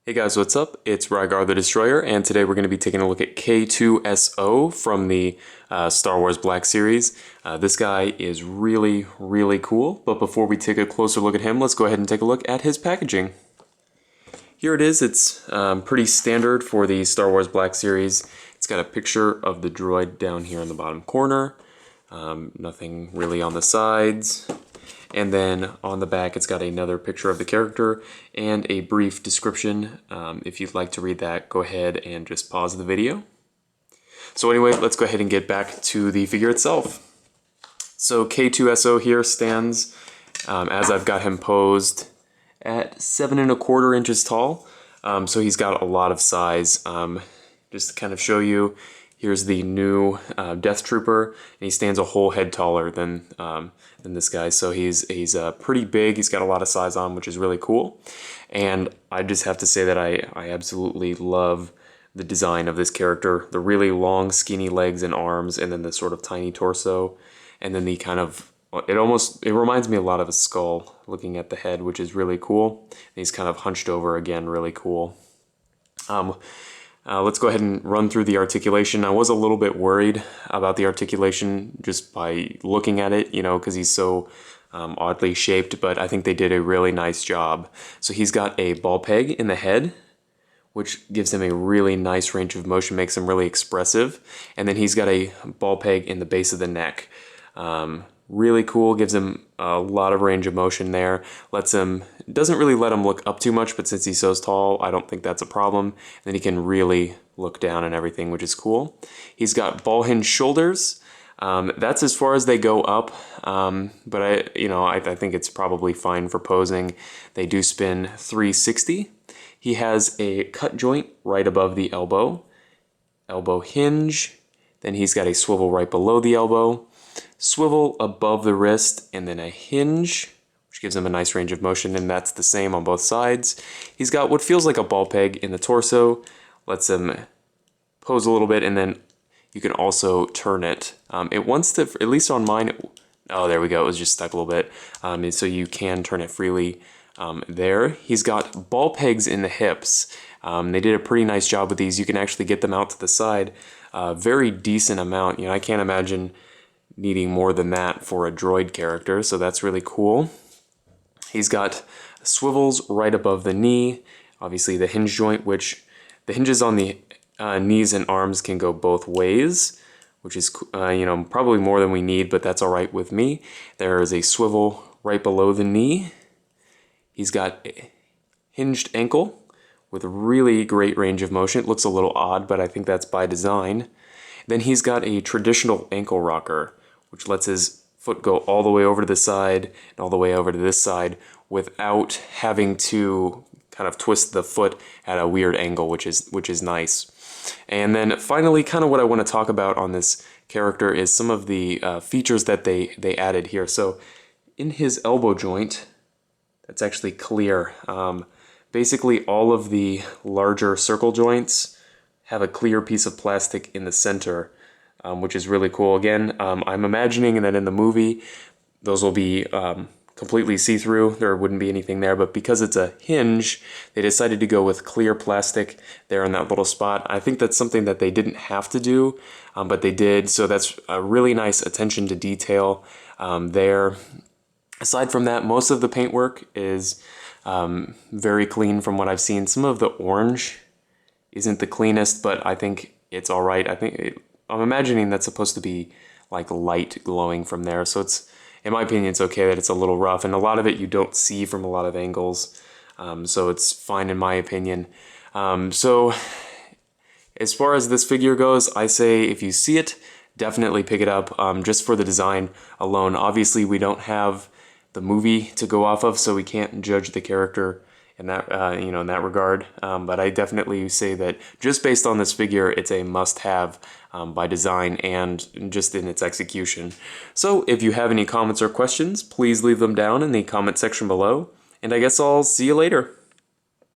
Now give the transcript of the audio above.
Hey guys, what's up? It's Rygar the Destroyer, and today we're going to be taking a look at K-2S0 from the Star Wars Black Series. This guy is really cool, but before we take a closer look at him, let's go ahead and take a look at his packaging. Here it is. It's pretty standard for the Star Wars Black Series. It's got a picture of the droid down here in the bottom corner, nothing really on the sides. And then on the back, it's got another picture of the character and a brief description. If you'd like to read that, go ahead and just pause the video. So anyway, let's go ahead and get back to the figure itself. So K-2S0 here stands, as I've got him posed, at 7 1/4 inches tall. So he's got a lot of size. Just to kind of show you, here's the new Death Trooper, and he stands a whole head taller than this guy. So he's pretty big. He's got a lot of size on, which is really cool. And I just have to say that I absolutely love the design of this character. The really long, skinny legs and arms, and then the sort of tiny torso, and then the kind of it reminds me a lot of a skull looking at the head, which is really cool. And he's kind of hunched over again, really cool. Let's go ahead and run through the articulation. I was a little bit worried about the articulation just by looking at it, you know, because he's so oddly shaped, but I think they did a really nice job. So he's got a ball peg in the head, which gives him a really nice range of motion, makes him really expressive. And then he's got a ball peg in the base of the neck. Really cool, gives him a lot of range of motion there. Doesn't really let him look up too much, but since he's so tall, I don't think that's a problem. And then he can really look down and everything, which is cool. He's got ball hinge shoulders. That's as far as they go up, but I think it's probably fine for posing. They do spin 360. He has a cut joint right above the elbow hinge. Then he's got a swivel right below the elbow, swivel above the wrist, and then a hinge, which gives him a nice range of motion, and that's the same on both sides. He's got what feels like a ball peg in the torso, lets him pose a little bit, and then you can also turn it. It wants to, at least on mine, oh, there we go, it was just stuck a little bit, so you can turn it freely there. He's got ball pegs in the hips. They did a pretty nice job with these. You can actually get them out to the side, very decent amount. You know, I can't imagine needing more than that for a droid character, so that's really cool. He's got swivels right above the knee, obviously the hinge joint, which the hinges on the knees and arms can go both ways, which is probably more than we need, but that's all right with me. There is a swivel right below the knee. He's got a hinged ankle with a really great range of motion. It looks a little odd, but I think that's by design. Then he's got a traditional ankle rocker, which lets his foot go all the way over to the side and all the way over to this side without having to kind of twist the foot at a weird angle, which is nice. And then finally, kind of what I want to talk about on this character is some of the features that they added here. So in his elbow joint, that's actually clear. Basically all of the larger circle joints have a clear piece of plastic in the center, which is really cool. Again, I'm imagining that in the movie, those will be completely see-through. There wouldn't be anything there, but because it's a hinge, they decided to go with clear plastic there in that little spot. I think that's something that they didn't have to do, but they did, so that's a really nice attention to detail there. Aside from that, most of the paintwork is very clean from what I've seen. Some of the orange isn't the cleanest, but I think it's all right. I'm imagining that's supposed to be like light glowing from there, so it's, in my opinion, it's okay that it's a little rough, and a lot of it you don't see from a lot of angles, so it's fine in my opinion. So as far as this figure goes, I say if you see it, definitely pick it up, just for the design alone. Obviously, we don't have the movie to go off of, so we can't judge the character in that in that regard, but I definitely say that just based on this figure, it's a must-have by design and just in its execution. So if you have any comments or questions, please leave them down in the comment section below, and I guess I'll see you later.